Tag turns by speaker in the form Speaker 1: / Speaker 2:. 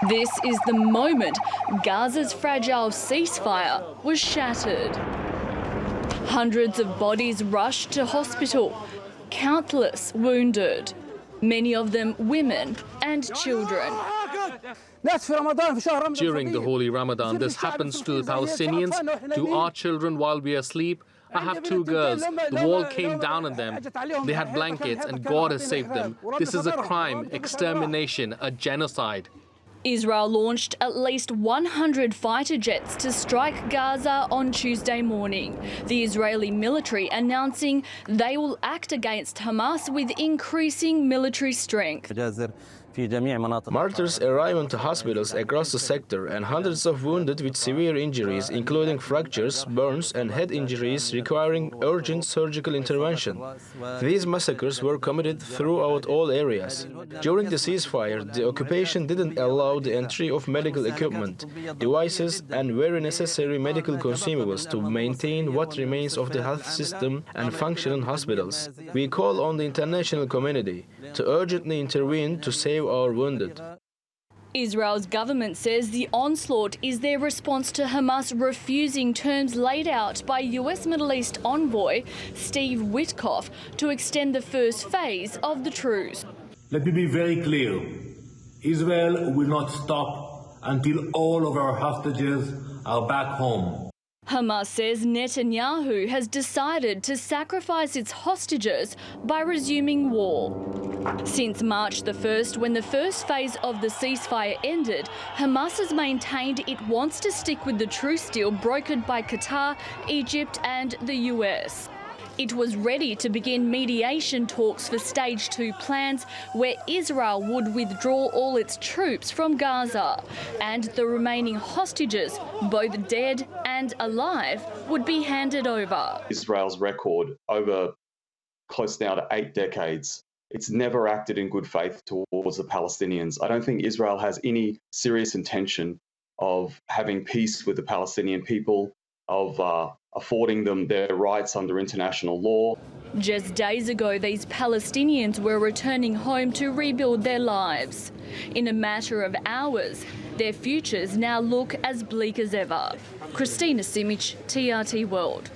Speaker 1: This is the moment Gaza's fragile ceasefire was shattered. Hundreds of bodies rushed to hospital, countless wounded, many of them women and children.
Speaker 2: During the holy Ramadan, this happens to the Palestinians, to our children while we are asleep. I have two girls. The wall came down on them. They had blankets and God has saved them. This is a crime, extermination, a genocide.
Speaker 1: Israel launched at least 100 fighter jets to strike Gaza on Tuesday morning. The Israeli military announcing they will act against Hamas with increasing military strength.
Speaker 3: Martyrs arrive into hospitals across the sector and hundreds of wounded with severe injuries, including fractures, burns and head injuries requiring urgent surgical intervention. These massacres were committed throughout all areas. During the ceasefire, the occupation didn't allow the entry of medical equipment, devices and very necessary medical consumables to maintain what remains of the health system and functional hospitals. We call on the international community to urgently intervene to save our wounded.
Speaker 1: Israel's government says the onslaught is their response to Hamas refusing terms laid out by US Middle East envoy Steve Witkoff to extend the first phase of the truce.
Speaker 4: Let me be very clear. Israel will not stop until all of our hostages are back home.
Speaker 1: Hamas says Netanyahu has decided to sacrifice its hostages by resuming war. Since March the 1st, when the first phase of the ceasefire ended, Hamas has maintained it wants to stick with the truce deal brokered by Qatar, Egypt and the US. It was ready to begin mediation talks for Stage 2 plans where Israel would withdraw all its troops from Gaza and the remaining hostages, both dead and alive, would be handed over.
Speaker 5: Israel's record over close now to 8 decades, it's never acted in good faith towards the Palestinians. I don't think Israel has any serious intention of having peace with the Palestinian people, of affording them their rights under international law.
Speaker 1: Just days ago, these Palestinians were returning home to rebuild their lives. In a matter of hours, their futures now look as bleak as ever. Kristina Simich, TRT World.